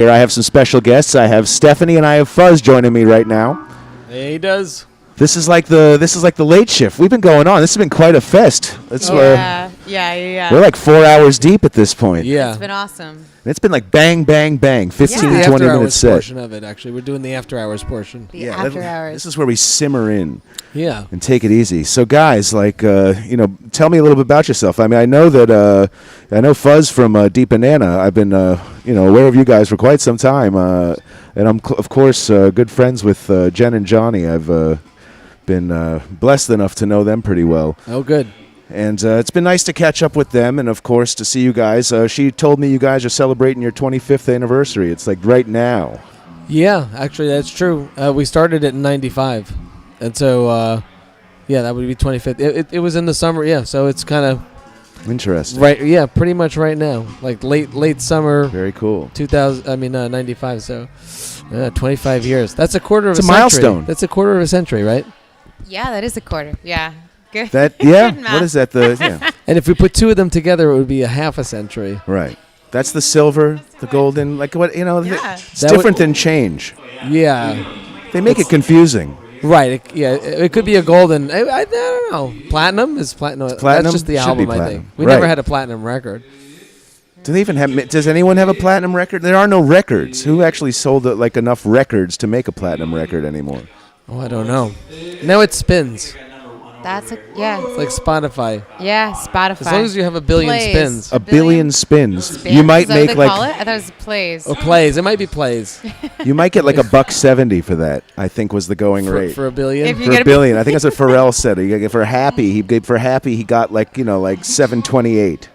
Here I have some special guests. I have Stephanie and I have Fuzz joining me right now. Hey, he does. This is like the late shift. We've been going on. This has been quite a fest. Yeah. We're like 4 hours deep at this point. Yeah. It's been awesome. And it's been like bang, bang, bang. 15 the to 20 after minutes hours set. portion of it, actually. We're doing the after hours portion. After hours. This is where we simmer in. Yeah. And take it easy. So, guys, tell me a little bit about yourself. I mean, I know Fuzz from Deep Banana. I've been, aware of you guys for quite some time, and I'm of course good friends with Jen and Johnny. I've been blessed enough to know them pretty well. Oh, good. And it's been nice to catch up with them, and of course to see you guys. She told me you guys are celebrating your 25th anniversary. It's like right now. Yeah, actually, that's true. We started it in '95. And so, that would be 25th. It was in the summer, yeah. So it's kind of interesting, right? Yeah, pretty much right now, like late summer. Very cool. 95. So, 25 years. That's a quarter of a century. Milestone. That's a quarter of a century, right? Yeah, that is a quarter. Yeah, good. What is that? And if we put two of them together, it would be a half a century. Right. That's the silver, the golden. Like what Yeah. It's different than change. Yeah. They make it confusing. Right. It could be a golden. I don't know. Platinum is platinum. Platinum? That's just the Should album, be I platinum. think. We Right. never had a platinum record. Do they even have? Does anyone have a platinum record? There are no records. Who actually sold enough records to make a platinum record anymore? Oh, I don't know. Now it spins. That's It's like Spotify. Yeah, Spotify. As long as you have a billion Plays. spins. A billion spins. Spins? You might Is that make what they call like it? I thought it was plays. Or plays. It might be plays. you might get like $1.70 for that. I think was the going rate For a billion. If you for get a billion. I think that's what Pharrell said. For Happy, he got like $7.28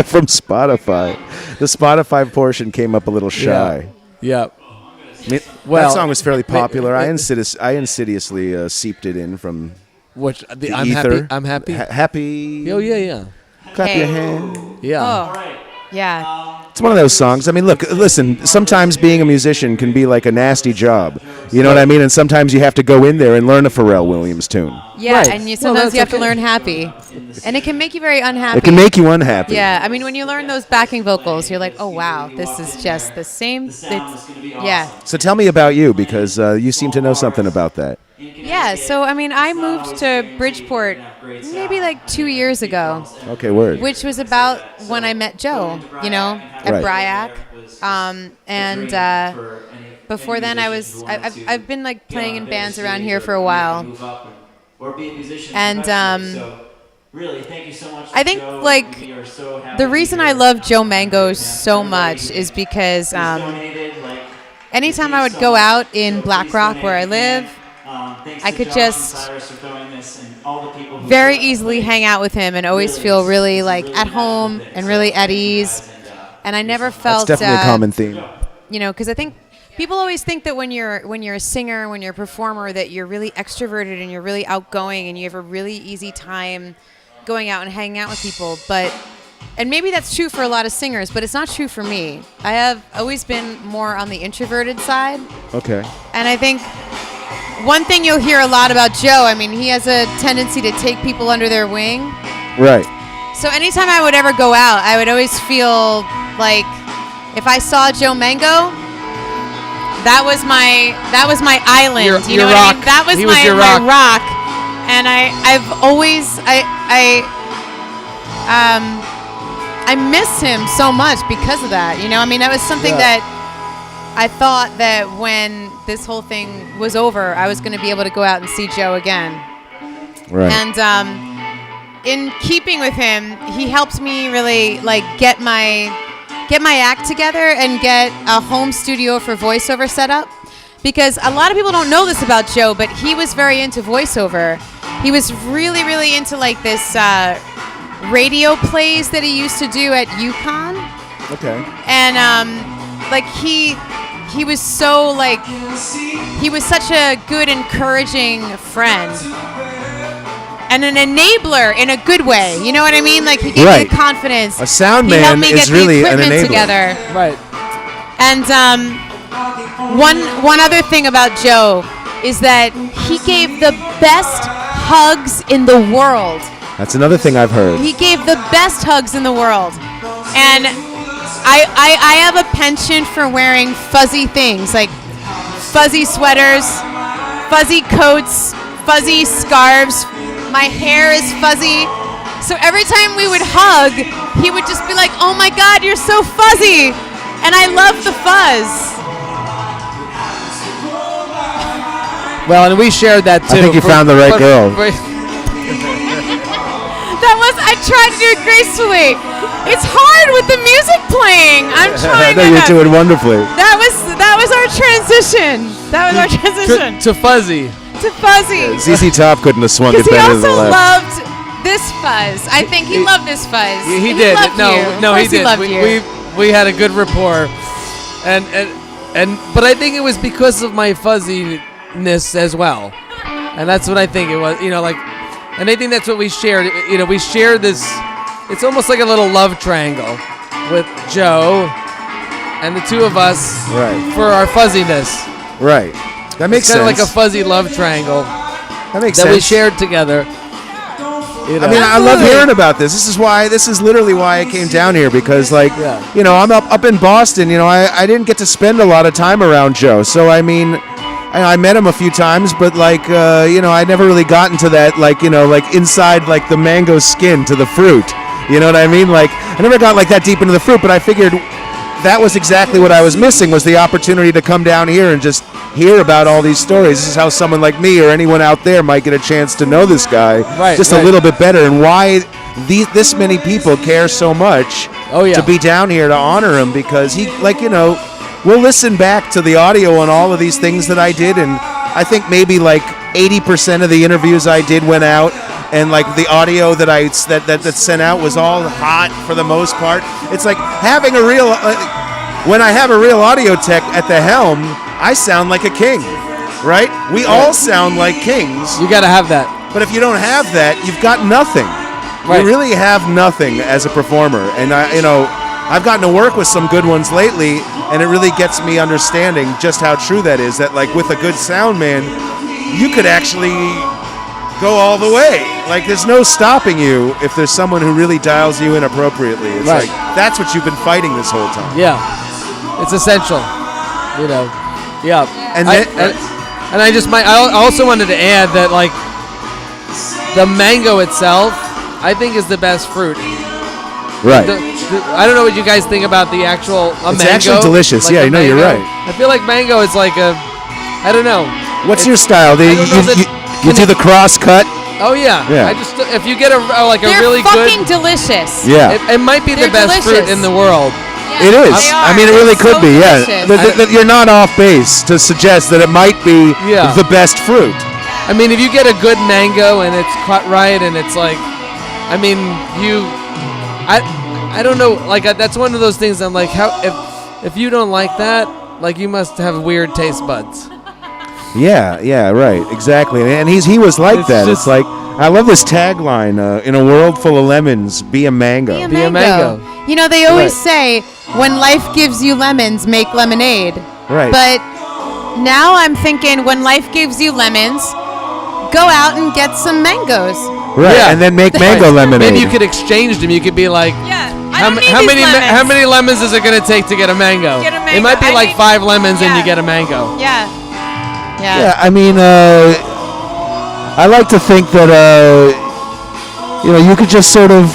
from Spotify. The Spotify portion came up a little shy. Yeah. I mean, Well, that song was fairly popular. I insidiously seeped it in from Which the I'm ether. happy. I'm happy. Happy. Oh yeah. Clap Hey. your hand. Yeah. Oh, yeah. It's one of those songs. I mean, look, listen, sometimes being a musician can be like a nasty job. You know what I mean? And sometimes you have to go in there and learn a Pharrell Williams tune. Yeah, Right. and Well, sometimes that's you have to okay. learn happy. And it can make you very unhappy. It can make you unhappy. Yeah, I mean, when you learn those backing vocals, you're like, oh, wow, this is just the same. Yeah. So tell me about you, because you seem to know something about that. Yeah, so, I mean, I moved to Bridgeport maybe like 2 years ago, Okay, word. which was about when I met Joe, at Right. Bryac. And before then, I've been like playing in bands around here for a while. And really, thank you so much. I think Joe. like We are so happy the to reason be I here. love Joe Mango so much is because Donated, like, anytime I would go out in Black Rock where I live, thanks I to could Josh just and Cyrus for throwing this and all the people who very support easily us. hang out with him and always feel really like at home and really at ease. And I never That's felt definitely a common theme. because I think people always think that when you're a singer, when you're a performer, that you're really extroverted and you're really outgoing and you have a really easy time going out and hanging out with people. And maybe that's true for a lot of singers, but it's not true for me. I have always been more on the introverted side. Okay. And I think one thing you'll hear a lot about Joe, I mean, he has a tendency to take people under their wing. Right. So anytime I would ever go out, I would always feel like if I saw Joe Mango, that was my island. Your you know what I mean? rock. That was He my was your my rock. rock. And I've always I miss him so much because of that. I mean, that was something that I thought that when this whole thing was over, I was going to be able to go out and see Joe again. Right. And in keeping with him, he helped me really like get my act together and get a home studio for voiceover set up. Because a lot of people don't know this about Joe, but he was very into voiceover. He was really, really into like this radio plays that he used to do at UConn. Okay. And like he was so like he was such a good, encouraging friend and an enabler in a good way. You know what I mean? Like he gave me the confidence. A sound He helped man me is get really the an equipment enabler. together. Right. And one other thing about Joe is that he gave the best hugs in the world. That's another thing I've heard. He gave the best hugs in the world. And I have a penchant for wearing fuzzy things, like fuzzy sweaters, fuzzy coats, fuzzy scarves. My hair is fuzzy. So every time we would hug, he would just be like, "Oh my God, you're so fuzzy." And I love the fuzz. Well, and we shared that too. I think you found the right girl. I tried to do it gracefully. It's hard with the music playing. I'm trying No, you're doing wonderfully. That was our transition. That was our transition. To fuzzy. To fuzzy. ZZ Top couldn't have swung it Because he better than also the left. loved this fuzz. I think he loved this fuzz. He did. Loved No, you. Of no, he course did. loved you. We had a good rapport, and but I think it was because of my fuzziness as well, and that's what I think it was. And I think that's what we shared. We shared this. It's almost like a little love triangle with Joe and the two of us for our fuzziness. Right. That makes sense. Kind of like a fuzzy love triangle that makes that sense. we shared together. I mean, I love hearing about this. This is literally why I came down here because, I'm up in Boston. I didn't get to spend a lot of time around Joe. So, I mean, I met him a few times, but I never really got into that, inside, the mango skin to the fruit. You know what I mean? I never got that deep into the fruit, but I figured that was exactly what I was missing was the opportunity to come down here and just hear about all these stories. This is how someone like me or anyone out there might get a chance to know this guy a little bit better and why this many people care so much to be down here to honor him because he, we'll listen back to the audio on all of these things that I did, and I think maybe 80% of the interviews I did went out, and the audio that I that sent out was all hot for the most part. It's like having a real when I have a real audio tech at the helm, I sound like a king, right? We all sound like kings. You got to have that. But if you don't have that, you've got nothing. Right. You really have nothing as a performer, and I've gotten to work with some good ones lately, and it really gets me understanding just how true that is. That with a good sound man, you could actually go all the way. There's no stopping you if there's someone who really dials you in appropriately. It's that's what you've been fighting this whole time. Yeah, it's essential. Yeah. And I also wanted to add that the mango itself, I think, is the best fruit. Right. I don't know what you guys think about the actual it's mango. It's actually delicious. Yeah, mango. You're right. I feel like mango is I don't know. What's your style? You do the cross cut? Oh yeah. I just if you get a They're really good. They're fucking delicious. Yeah. It might be the best fruit in the world. Yeah, it is. I mean, it really could so be. Delicious. Yeah. You're not off base to suggest that it might be the best fruit. I mean, if you get a good mango and it's cut right and it's I don't know. That's one of those things. I'm like, how if you don't like that, you must have weird taste buds. Yeah, right, exactly. And he was like that. It's I love this tagline: "In a world full of lemons, be a mango." Be a mango. They always say, "When life gives you lemons, make lemonade." Right. But now I'm thinking, when life gives you lemons, go out and get some mangoes. Right, and then make mango lemonade. Maybe you could exchange them. You could be like, how many lemons is it going to take to get a mango? It might be 5 lemons and you get a mango. Yeah. I mean, I like to think that you could just sort of,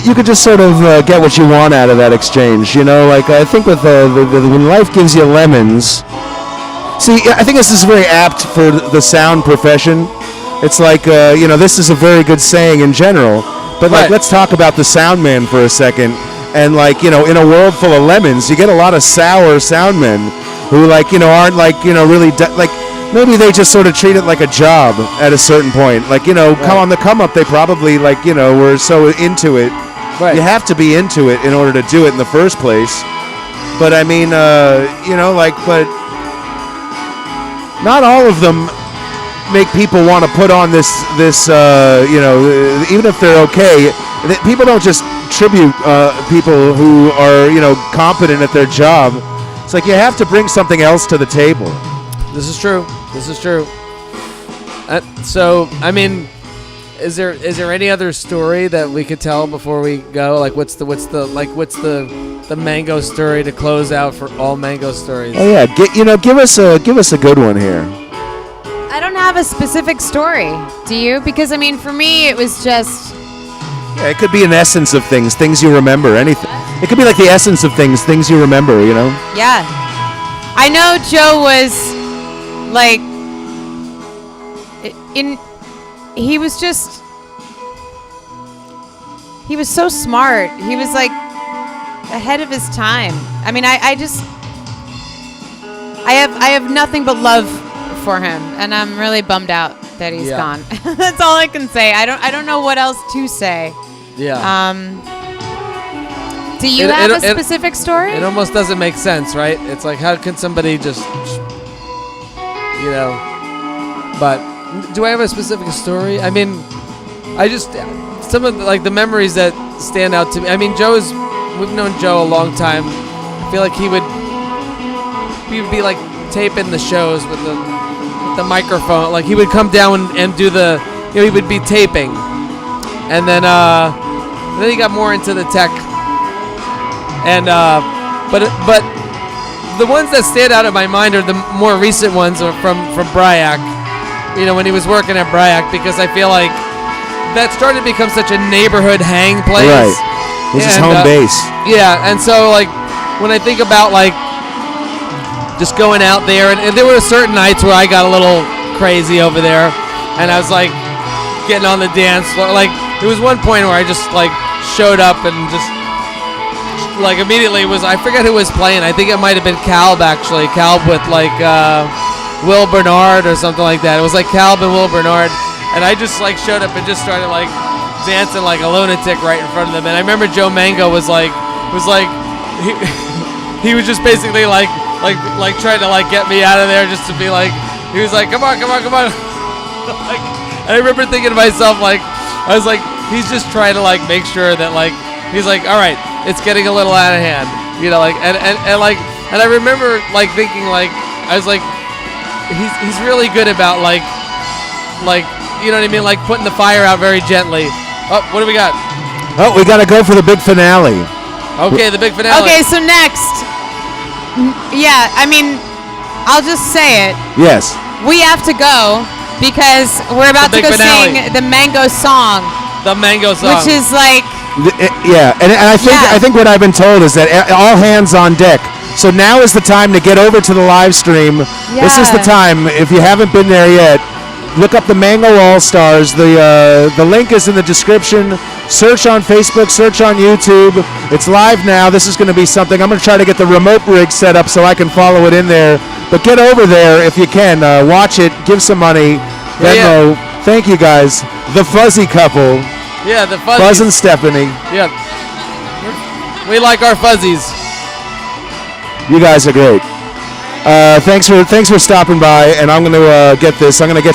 you could just sort of get what you want out of that exchange. I think with when life gives you lemons. See, I think this is very apt for the sound profession. It's this is a very good saying in general. But let's talk about the sound man for a second. And in a world full of lemons, you get a lot of sour sound men who aren't really maybe they just sort of treat it like a job at a certain point. Come on the come up, they probably were so into it. Right. You have to be into it in order to do it in the first place. But I mean, but not all of them make people want to put on this even if they're okay. People don't just tribute people who are competent at their job. It's you have to bring something else to the table. This is true. So I mean, Is there any other story that we could tell before we go? Like, what's the mango story to close out for all mango stories? Oh yeah, give us a good one here. I don't have a specific story. Do you? Because I mean, for me, it was just. Yeah, it could be an essence of things you remember, anything. It could be like the essence of things you remember, you know? Yeah. I know Joe was like he was so smart. He was like ahead of his time. I mean, I have nothing but love for him, and I'm really bummed out that he's gone. That's all I can say. I don't know what else to say. Yeah. Do you have a specific story? It almost doesn't make sense, right? It's like, how can somebody just, But do I have a specific story? I mean, some of the memories that stand out to me. I mean, we've known Joe a long time. I feel like he would be like taping the shows with the microphone. Like he would come down and do he would be taping, and then he got more into the tech. And but the ones that stand out in my mind are the more recent ones are from Bryac. When he was working at Bryac, because I feel like that started to become such a neighborhood hang place. Right. This is home base. Yeah, and so like when I think about like just going out there, and there were certain nights where I got a little crazy over there, and I was like getting on the dance floor. Like there was one point where I just like showed up and just like immediately I forget who was playing. I think it might have been Calb actually. Calb with like Will Bernard or something like that. It was like Calb and Will Bernard, and I just like showed up and just started like dancing like a lunatic right in front of them. And I remember Joe Mango was like he was just basically like trying to like get me out of there, just to be like, he was like, come on. Like, and I remember thinking to myself, like, I was like, he's just trying to like make sure that like he's like, all right, it's getting a little out of hand, like, and I remember like thinking like, I was like, he's really good about like you know what I mean, like putting the fire out very gently. Oh, what do we got? Oh, we got to go for the big finale. Okay, the big finale. Okay, so next. Yeah, I mean, I'll just say it. Yes. We have to go because we're about to go finale. sing the Mango song. The Mango song. Which is like... Yeah, and I think what I've been told is that all hands on deck. So now is the time to get over to the live stream. Yeah. This is the time. If you haven't been there yet, look up the Mango All-Stars. The link is in the description. Search on Facebook, search on YouTube. It's live now. This is going to be something. I'm going to try to get the remote rig set up so I can follow it in there. But get over there if you can. Watch it. Give some money. Venmo. Yeah. Thank you, guys. The Fuzzy couple. Yeah, the Fuzzies. Buzz and Stephanie. Yeah. We like our Fuzzies. You guys are great. Thanks for stopping by, and I'm going to get this. I'm going to get